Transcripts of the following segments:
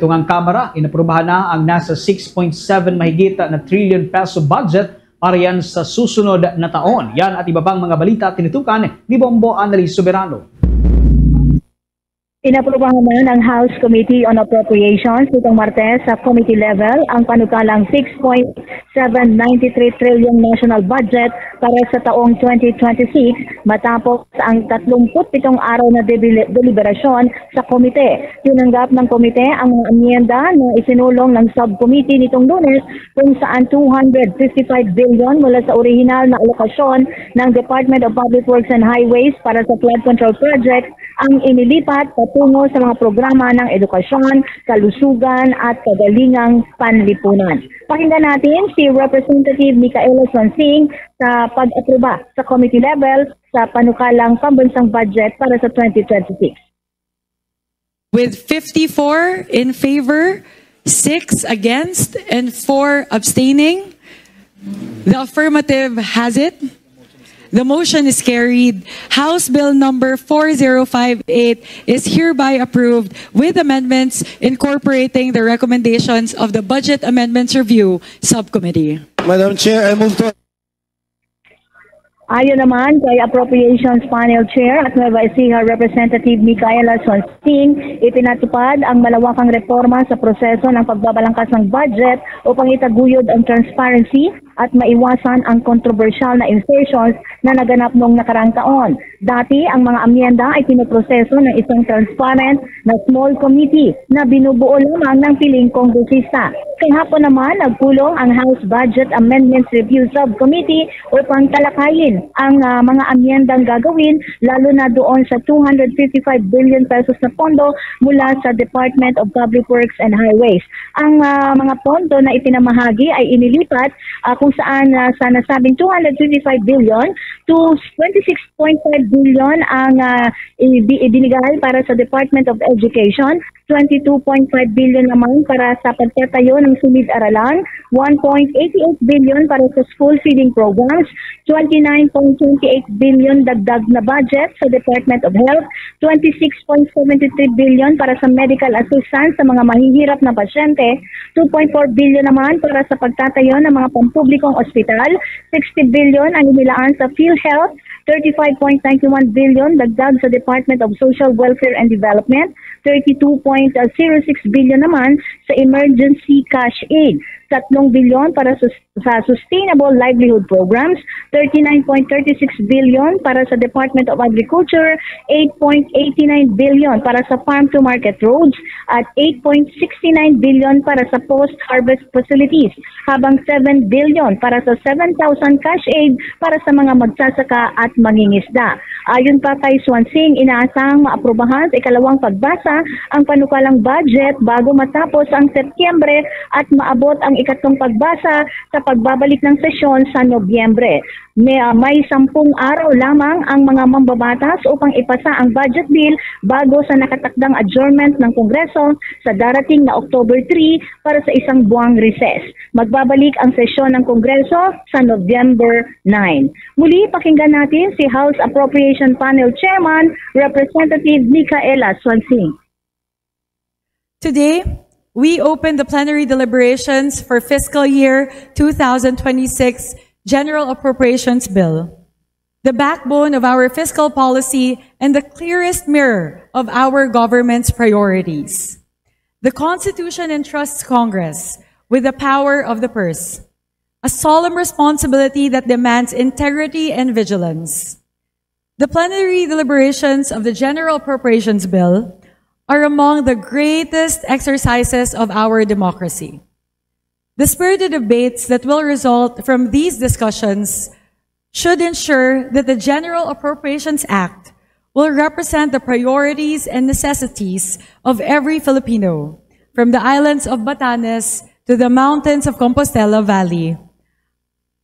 Ito ngang Kamara, inaprubahan na ang nasa 6.7 mahigit na trillion peso budget para yan sa susunod na taon. Yan at iba pang mga balita tinitukan ni Bombo Annalise Soberano. Inaprubahan na ng House Committee on Appropriations nitong Martes sa committee level ang panukalang 6.793 trillion national budget para sa taong 2026 matapos ang 37 araw na deliberasyon sa komite. Tinanggap ng komite ang amyenda na isinulong ng subcommittee nitong Lunes kung saan 255 billion mula sa orihinal na alokasyon ng Department of Public Works and Highways para sa flood control project ang inilipat patungo sa mga programa ng edukasyon, kalusugan at kagalingang panlipunan. Pakinggan natin si Representative Micaela Swansing sa pag-aproba sa committee level sa panukalang pambansang budget para sa 2026. With 54 in favor, 6 against, and 4 abstaining, the affirmative has it. The motion is carried. House Bill number 4058 is hereby approved with amendments incorporating the recommendations of the Budget Amendments Review Subcommittee. Madam Chair, I move to... Ayon naman kay Appropriations Panel Chair at Nueva Ecija Representative Micaela Swansing, ipinatupad ang malawakang reforma sa proseso ng pagbabalangkas ng budget upang itaguyod ang transparency at maiwasan ang kontrobersyal na insertions na naganap noong nakarang taon. Dati, ang mga amyenda ay pinoproseso ng isang transparent na small committee na binubuo lamang ng piling kongresista. Kahapon naman, nagpulong ang House Budget Amendments Review Subcommittee upang talakayin ang mga amyendang gagawin, lalo na doon sa 255 billion pesos na pondo mula sa Department of Public Works and Highways. Ang mga pondo na ipinamahagi ay inilipat kung saan sa nasabing 255 billion to 26.5 billion ang ibinigay para sa Department of Education, 22.5 billion naman para sa pagtatayo ng silid-aralan, 1.88 billion para sa school feeding programs, 29.28 billion dagdag na budget sa Department of Health, 26.73 billion para sa medical assistance sa mga mahihirap na pasyente, 2.4 billion naman para sa pagtatayo ng mga pampublikong ospital, 60 billion ang inilaan sa PhilHealth, 35.91 billion dagdag sa Department of Social Welfare and Development, 32.06 billion naman sa Emergency Cash Aid, 3 billion para sa Sustainable Livelihood Programs, 39.36 billion para sa Department of Agriculture, 8.89 billion para sa Farm to Market Roads, at 8.69 billion para sa post-harvest facilities, habang 7 billion para sa 7,000 cash aid para sa mga magsasaka at mangingisda. Ayon pa kay Swansing, inaasahang maaprubahan sa ikalawang pagbasa ang panukalang budget bago matapos ang Setyembre at maabot ang ikatlong pagbasa sa pagbabalik ng sesyon sa Nobyembre. May 10 araw lamang ang mga mambabatas upang ipasa ang budget bill bago sa nakatakdang adjournment ng Kongreso sa darating na October 3 para sa isang buwang recess. Magbabalik ang sesyon ng Kongreso sa November 9. Muli, pakinggan natin si House Appropriation Panel Chairman, Representative Micaela Swansing. Today, we open the plenary deliberations for fiscal year 2026 General Appropriations Bill, the backbone of our fiscal policy and the clearest mirror of our government's priorities. The Constitution entrusts Congress with the power of the purse, a solemn responsibility that demands integrity and vigilance. The plenary deliberations of the General Appropriations Bill are among the greatest exercises of our democracy. The spirited debates that will result from these discussions should ensure that the General Appropriations Act will represent the priorities and necessities of every Filipino, from the islands of Batanes to the mountains of Compostela Valley.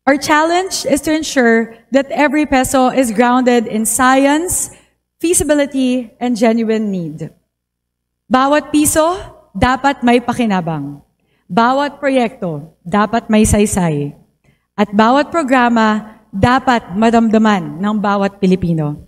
Our challenge is to ensure that every peso is grounded in science, feasibility, and genuine need. Bawat piso, dapat may pakinabang. Bawat proyekto, dapat may saysay. At bawat programa, dapat madamdaman ng bawat Pilipino.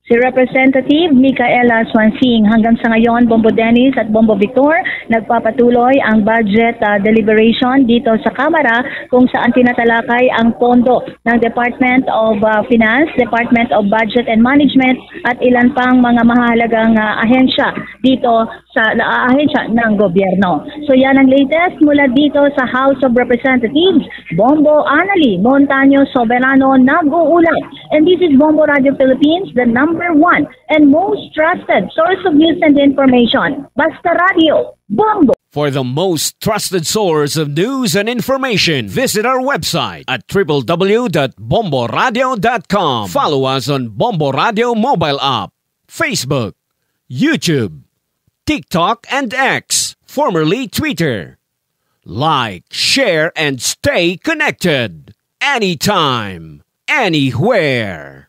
si Representative Micaela Swansing. Hanggang sa ngayon, Bombo Dennis at Bombo Victor, nagpapatuloy ang budget deliberation dito sa Kamara kung saan tinatalakay ang pondo ng Department of Finance, Department of Budget and Management at ilan pang mga mahalagang ahensya dito sa ahensya ng gobyerno. So yan ang latest mula dito sa House of Representatives. Bombo Anali Montaño Soberano nag-uulat. And this is Bombo Radio Philippines, the number one and most trusted source of news and information. Basta Radio, Bombo. For the most trusted source of news and information, visit our website at www.bomboradio.com. Follow us on Bombo Radio mobile app, Facebook, YouTube, TikTok, and X, formerly Twitter. Like, share, and stay connected. Anytime, anywhere.